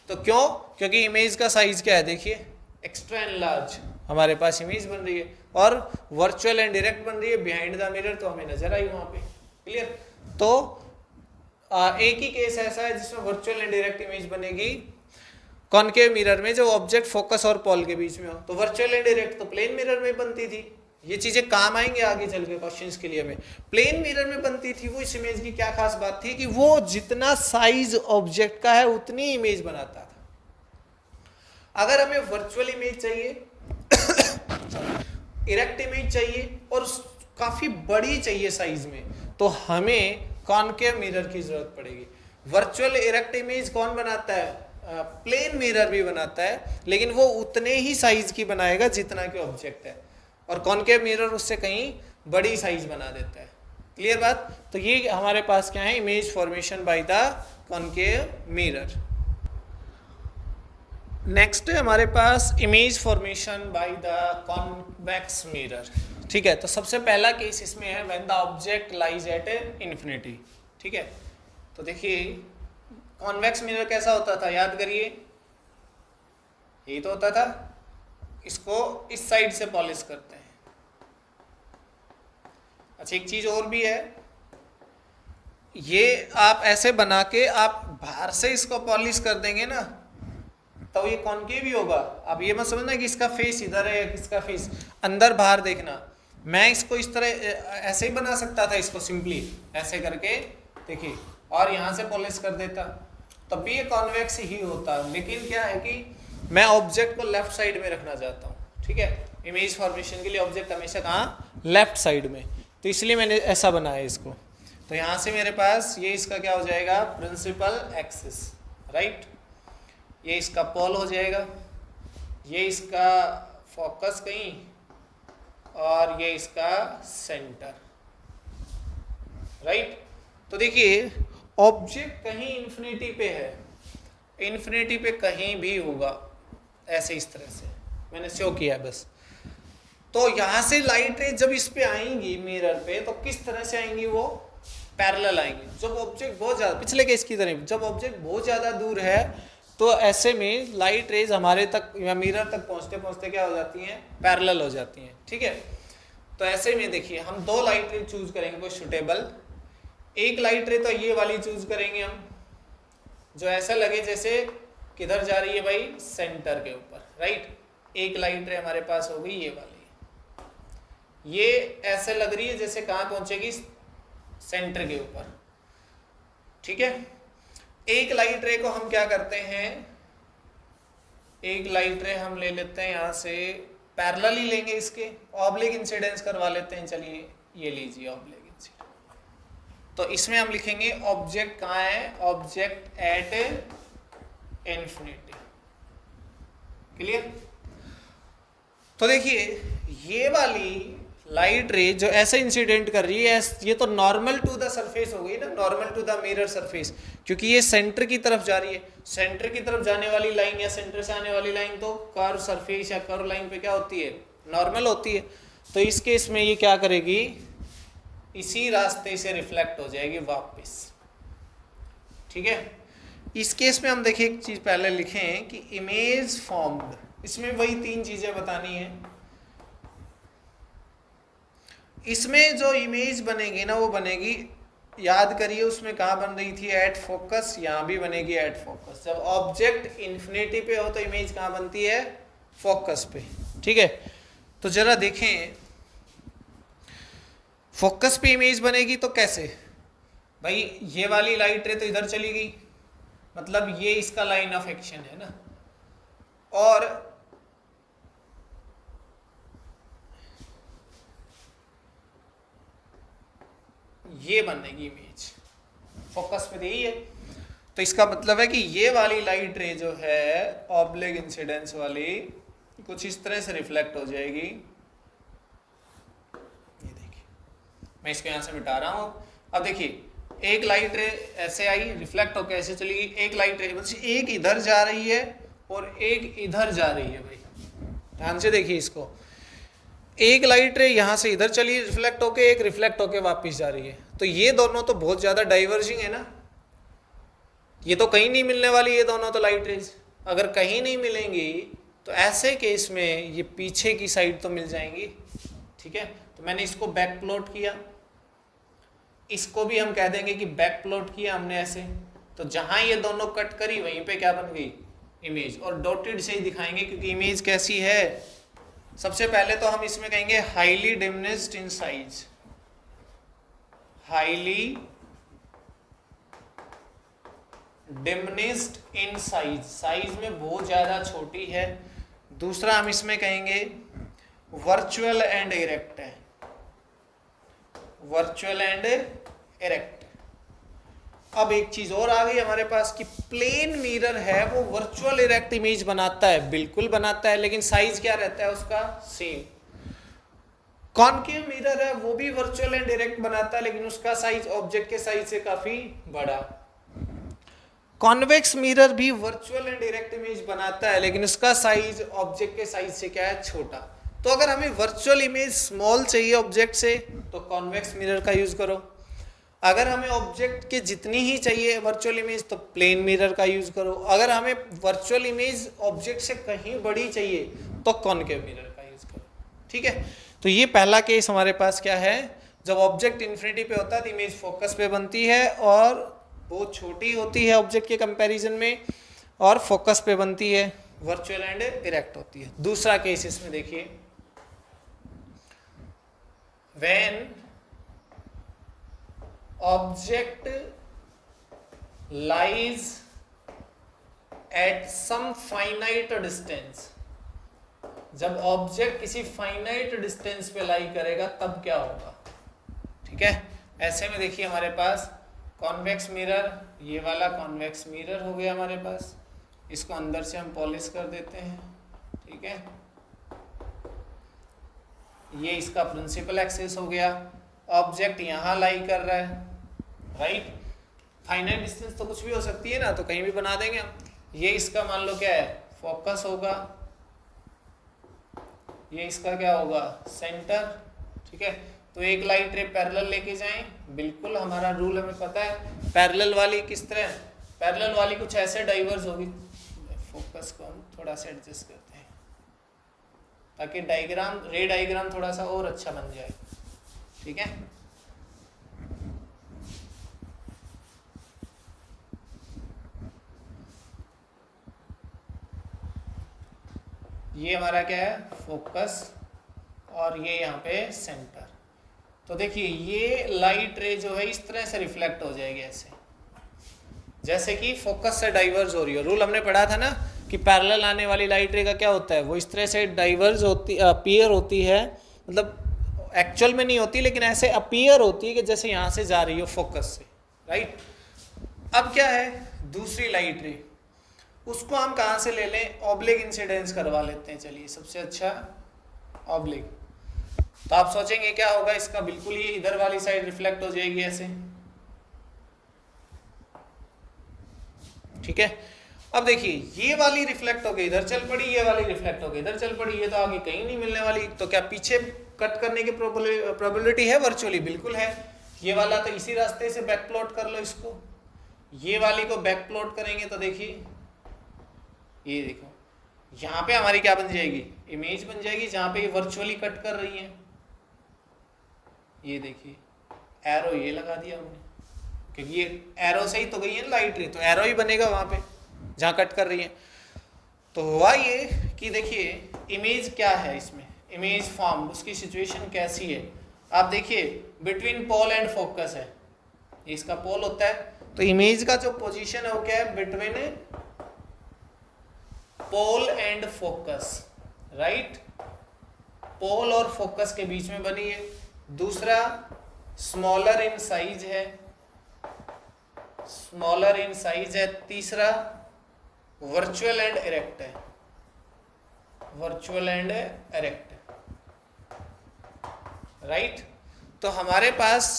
तो क्यों? क्योंकि इमेज का साइज क्या है, देखिए एक्स्ट्रा एंड लार्ज हमारे पास इमेज बन रही है, और वर्चुअल एंड डायरेक्ट बन रही है बिहाइंड द मिरर, तो हमें नजर आई वहां पे। क्लियर? तो एक ही केस ऐसा है जिसमें वर्चुअल एंड डायरेक्ट इमेज बनेगी कॉनकेव मिरर में, जो ऑब्जेक्ट फोकस और पॉल के बीच में हो। तो वर्चुअल एंड डायरेक्ट तो प्लेन मिरर में बनती थी। ये चीजें काम आएंगे आगे चल के क्वेश्चंस के लिए। हमें प्लेन मिरर में बनती थी। वो इस इमेज की क्या खास बात थी कि वो जितना साइज ऑब्जेक्ट का है उतनी इमेज बनाता था। अगर हमें वर्चुअल इमेज चाहिए, इरेक्ट इमेज चाहिए और काफी बड़ी चाहिए साइज में, तो हमें कॉनकेव मिरर की जरूरत पड़ेगी। वर्चुअल इरेक्ट इमेज कौन बनाता है? प्लेन मिरर भी बनाता है, लेकिन वो उतने ही साइज की बनाएगा जितना कि ऑब्जेक्ट है, और कॉनकेव मिरर उससे कहीं बड़ी साइज बना देता है। क्लियर बात? तो ये हमारे पास क्या है? Image formation by the concave mirror. Next है हमारे पास image formation by the convex mirror. ठीक है, तो सबसे पहला केस इसमें है when the object lies at infinity. ठीक है, तो देखिए कॉन्वेक्स मिरर कैसा होता था, याद करिए, यही तो होता था। इसको इस साइड से पॉलिश करते हैं। अच्छा, एक चीज और भी है, ये आप ऐसे बना के आप बाहर से इसको पॉलिश कर देंगे ना, तो ये कॉनकेव ही होगा। अब ये मत समझना कि इसका फेस इधर है या किसका फेस अंदर बाहर देखना। मैं इसको इस तरह ऐसे ही बना सकता था, इसको सिंपली ऐसे करके देखिए, और यहाँ से पॉलिश कर देता, तब भी ये कॉन्वेक्स ही होता। लेकिन क्या है कि मैं ऑब्जेक्ट को लेफ्ट साइड में रखना चाहता हूँ। ठीक है, इमेज फॉर्मेशन के लिए ऑब्जेक्ट हमेशा कहाँ? लेफ्ट साइड में, तो इसलिए मैंने ऐसा बनाया इसको। तो यहाँ से मेरे पास ये इसका क्या हो जाएगा? Principal axis, right. ये इसका पोल हो जाएगा, ये इसका फोकस कहीं, और ये इसका सेंटर, राइट। तो देखिए ऑब्जेक्ट कहीं इन्फिनिटी पे है, इन्फिनिटी पे कहीं भी होगा, ऐसे इस तरह से मैंने शो किया है बस। तो यहाँ से लाइट रे जब इस पे आएंगी मिरर पे, तो किस तरह से आएंगी? वो पैरेलल आएंगी। जब ऑब्जेक्ट बहुत ज़्यादा, पिछले केस की तरह, जब ऑब्जेक्ट बहुत ज़्यादा दूर है तो ऐसे में लाइट रेज हमारे तक या मिरर तक पहुँचते पहुँचते क्या हो जाती हैं? पैरेलल हो जाती हैं। ठीक है, तो ऐसे में देखिए हम दो लाइट रे चूज करेंगे कोई सुटेबल। एक लाइट रे तो ये वाली चूज करेंगे हम, जो ऐसा लगे जैसे किधर जा रही है भाई? सेंटर के ऊपर, राइट। एक लाइट रे हमारे पास हो गई ये वाली, ये ऐसे लग रही है जैसे कहाँ पहुंचेगी? सेंटर के ऊपर। ठीक है, एक लाइट रे को हम क्या करते हैं? एक लाइट रे हम ले लेते हैं यहाँ से, पैरेलल ही लेंगे, इसके ऑब्लिक इंसिडेंस करवा लेते हैं। चलिए ये लीजिए ऑब्लिक इंसिडेंस। तो इसमें हम लिखेंगे ऑब्जेक्ट कहाँ है? Object at infinity. क्लियर? तो देखिए ये वाली लाइट रे जो ऐसे इंसिडेंट कर रही है, ये तो नॉर्मल टू द सरफेस हो गई ना, normal to the mirror surface, क्योंकि ये सेंटर की तरफ जा रही है। सेंटर की तरफ जाने वाली लाइन या सेंटर से आने वाली लाइन तो कर्व सरफेस या कर्व लाइन पे क्या होती है? नॉर्मल होती है। तो इस केस में ये क्या करेगी? इसी रास्ते से रिफ्लेक्ट हो जाएगी वापस। ठीक है, इस केस में हम देखिए एक चीज पहले लिखें कि इमेज फॉर्म्ड, इसमें वही तीन चीजें बतानी है। इसमें जो इमेज बनेगी ना, वो बनेगी, याद करिए उसमें कहाँ बन रही थी? At focus. यहाँ भी बनेगी एट फोकस। जब ऑब्जेक्ट इन्फिनिटी पे हो तो इमेज कहाँ बनती है? फोकस पे। ठीक है, तो जरा देखें, फोकस पे इमेज बनेगी तो कैसे भाई? ये वाली लाइट रे तो इधर चली गई, मतलब ये इसका लाइन ऑफ एक्शन है ना, और ये बनेगी इमेज फोकस पे, यही है। तो इसका मतलब है कि ये वाली लाइट रे जो है ऑब्लिक इंसिडेंस वाली, कुछ इस तरह से रिफ्लेक्ट हो जाएगी। ये देखिए, मैं इसको यहाँ से मिटा रहा हूँ। अब देखिए एक लाइट रे ऐसे आई, रिफ्लेक्ट होकर ऐसे चली गई। एक लाइट रे बस एक इधर जा रही है और एक इधर जा रही है। भाई ध्यान से देखिए इसको, एक लाइट रे यहाँ से इधर चली रिफ्लेक्ट होके, एक रिफ्लेक्ट होके वापस जा रही है। तो ये दोनों तो बहुत ज़्यादा डाइवर्जिंग है ना, ये तो कहीं नहीं मिलने वाली, ये दोनों तो लाइट रेज अगर कहीं नहीं मिलेंगी तो ऐसे केस में ये पीछे की साइड तो मिल जाएंगी। ठीक है, तो मैंने इसको बैक प्लॉट किया, इसको भी हम कह देंगे कि बैक प्लॉट किया हमने ऐसे, तो जहां ये दोनों कट करी वहीं पे क्या बन गई, इमेज। और डॉटेड से ही दिखाएंगे क्योंकि इमेज कैसी है। सबसे पहले तो हम इसमें कहेंगे highly diminished in size, highly diminished in size, size में बहुत ज्यादा छोटी है। दूसरा हम इसमें कहेंगे वर्चुअल एंड इरेक्ट है, वर्चुअल एंड इरेक्ट। अब एक चीज और आ गई हमारे पास कि प्लेन मिरर है वो वर्चुअल इरेक्ट इमेज बनाता है, बिल्कुल बनाता है, लेकिन साइज क्या रहता है उसका, सेम। कॉनकेव मिरर है वो भी वर्चुअल एंड इरेक्ट बनाता है, लेकिन उसका साइज ऑब्जेक्ट के साइज से काफी बड़ा। कॉन्वेक्स मिरर भी वर्चुअल एंड डायरेक्ट इमेज बनाता है, लेकिन उसका साइज ऑब्जेक्ट के साइज से क्या है, छोटा। तो अगर हमें वर्चुअल इमेज स्मॉल चाहिए ऑब्जेक्ट से तो कॉन्वेक्स मिरर का यूज करो, अगर हमें ऑब्जेक्ट के जितनी ही चाहिए वर्चुअल इमेज तो प्लेन मिरर का यूज करो, अगर हमें वर्चुअल इमेज ऑब्जेक्ट से कहीं बड़ी चाहिए तो कॉनकेव मिरर का यूज करो। ठीक है, तो ये पहला केस हमारे पास क्या है, जब ऑब्जेक्ट इन्फिनिटी पे होता है तो इमेज फोकस पे बनती है और बहुत छोटी होती है ऑब्जेक्ट के कंपैरिजन में, और फोकस पे बनती है, वर्चुअल एंड डायरेक्ट होती है। दूसरा केस इसमें देखिए, when object lies at some finite distance, जब ऑब्जेक्ट किसी फाइनाइट डिस्टेंस पे लाई करेगा तब क्या होगा। ठीक है, ऐसे में देखिए हमारे पास कॉन्वेक्स मिरर, ये वाला कॉन्वेक्स मिरर हो गया हमारे पास, इसको अंदर से हम पॉलिश कर देते हैं। ठीक है, ये इसका प्रिंसिपल एक्सिस हो गया, ऑब्जेक्ट यहाँ लाई कर रहा है, राइट। फाइनाइट डिस्टेंस तो कुछ भी हो सकती है ना, तो कहीं भी बना देंगे हम। ये इसका मान लो क्या है, फोकस होगा, ये इसका क्या होगा, सेंटर। ठीक है, तो एक लाइट रे पैरेलल लेके जाएं, बिल्कुल हमारा रूल हमें पता है। पैरेलल वाली किस तरह, पैरेलल वाली कुछ ऐसे डाइवर्स होगी, फोकस को हम थोड़ा सा एडजस्ट करते हैं ताकि डायग्राम, रे डायग्राम थोड़ा सा और अच्छा बन जाए। ठीक है, ये हमारा क्या है, फोकस, और ये यहाँ पे सेंटर। तो देखिए ये लाइट रे जो है इस तरह से रिफ्लेक्ट हो जाएगी, ऐसे जैसे कि फोकस से डाइवर्ज हो रही हो। रूल हमने पढ़ा था ना कि पैरेलल आने वाली लाइट रे का क्या होता है, वो इस तरह से डाइवर्ज होती, अपीयर होती है, मतलब एक्चुअल में नहीं होती लेकिन ऐसे अपीयर होती है कि जैसे यहाँ से जा रही हो फोकस से, राइट। अब क्या है, दूसरी लाइट रे, उसको हम कहाँ से ले लें, ऑब्लिक इंसिडेंस करवा लेते हैं। चलिए सबसे अच्छा ऑब्लिक। तो आप सोचेंगे क्या होगा इसका, बिल्कुल ये इधर वाली साइड रिफ्लेक्ट हो जाएगी ऐसे। ठीक है, अब देखिए ये वाली रिफ्लेक्ट हो गई इधर चल पड़ी, ये वाली रिफ्लेक्ट हो गई इधर चल पड़ी, ये तो आगे कहीं नहीं मिलने वाली। तो क्या पीछे कट करने की प्रोबेबिलिटी है, वर्चुअली बिल्कुल है। ये वाला तो इसी रास्ते से बैक प्लॉट कर लो इसको, ये वाली को बैक प्लॉट करेंगे तो देखिए ये देखो यहाँ पे हमारी क्या बन जाएगी, इमेज बन जाएगी जहां पे ये वर्चुअली कट कर रही है। ये देखिए एरो ये लगा दिया हमने, क्योंकि ये एरो से ही तो गई है लाइट रे, तो एरो ही बनेगा वहां पे जहां कट कर रही है। तो हुआ ये कि देखिए इमेज क्या है, इसमें इमेज फॉर्म, उसकी सिचुएशन कैसी है। आप देखिए बिटवीन पोल एंड फोकस है, इसका पोल होता है, तो इमेज का जो पोजीशन है वो क्या है, between pole and focus, right. Pole और फोकस के बीच में बनी है। दूसरा स्मॉलर इन साइज है, स्मॉलर इन साइज है। तीसरा वर्चुअल एंड इरेक्ट है, वर्चुअल एंड इरेक्ट, राइट। तो हमारे पास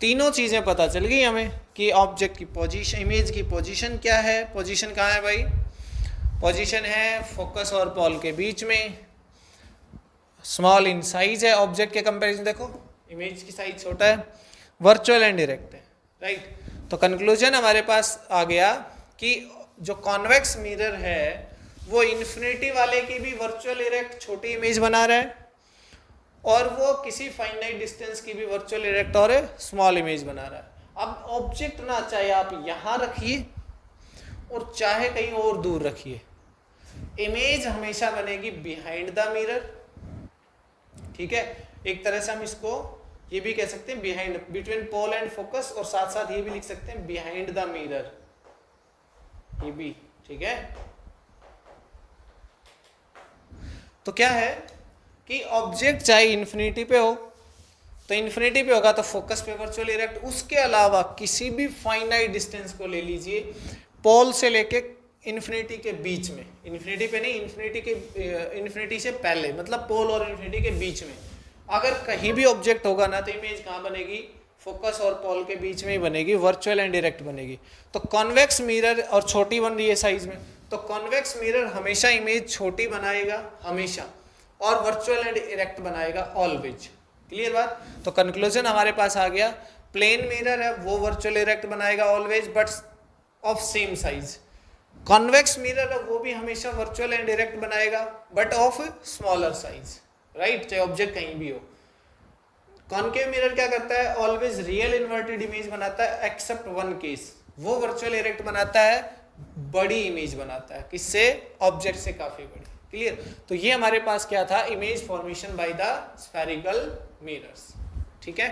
तीनों चीजें पता चल गई हमें कि ऑब्जेक्ट की पोजीशन, इमेज की पोजीशन क्या है, पोजीशन कहाँ है भाई, पोजीशन है फोकस और पोल के बीच में, स्मॉल इन साइज है ऑब्जेक्ट के कंपैरिजन, देखो इमेज की साइज छोटा है, वर्चुअल एंड डायरेक्ट है, राइट। तो कंक्लूजन हमारे पास आ गया कि जो कॉन्वेक्स मिरर है वो इन्फिनिटी वाले की भी वर्चुअल इरेक्ट छोटी इमेज बना रहा है और वो किसी फाइनाइट डिस्टेंस की भी वर्चुअल इरेक्ट और स्मॉल इमेज बना रहा है। अब ऑब्जेक्ट ना चाहे आप यहाँ रखिए और चाहे कहीं और दूर रखिए, इमेज हमेशा बनेगी बिहाइंड द मिरर। ठीक है, एक तरह से हम इसको ये भी कह सकते हैं behind, between pole and focus, और साथ साथ ये भी लिख सकते हैं बिहाइंड द मिरर, ये भी ठीक है। तो क्या है कि ऑब्जेक्ट चाहे इन्फिनिटी पे हो तो इन्फिनिटी पे होगा तो फोकस पे वर्चुअल इरेक्ट, उसके अलावा किसी भी फाइनाइट डिस्टेंस को ले लीजिए पोल से लेके इन्फिनिटी के बीच में, इन्फिनिटी पे नहीं, इन्फिनिटी से पहले, मतलब पोल और इन्फिनिटी के बीच में अगर कहीं भी ऑब्जेक्ट होगा ना तो इमेज कहाँ बनेगी, फोकस और पोल के बीच में ही बनेगी, वर्चुअल एंड डायरेक्ट बनेगी। तो कॉन्वेक्स मिरर, और छोटी बन रही है साइज में, तो कॉन्वेक्स मिरर हमेशा इमेज छोटी बनाएगा हमेशा, और वर्चुअल एंड डायरेक्ट बनाएगा ऑलवेज। क्लियर बात। तो कंक्लूजन हमारे पास आ गया, प्लेन मिरर है वो वर्चुअल डायरेक्ट बनाएगा always but of same size, convex mirror है वो भी हमेशा वर्चुअल एंड डायरेक्ट बनाएगा but of smaller size, right, चाहे ऑब्जेक्ट कहीं भी हो। कॉनकेव मिरर क्या करता है, ऑलवेज रियल इन्वर्टेड इमेज बनाता है एक्सेप्ट वन केस, वो वर्चुअल डायरेक्ट बनाता है, बड़ी इमेज बनाता है, किससे, ऑब्जेक्ट से काफी बड़ी। क्लियर। तो ये हमारे पास क्या था, image formation by the spherical mirrors. ठीक है।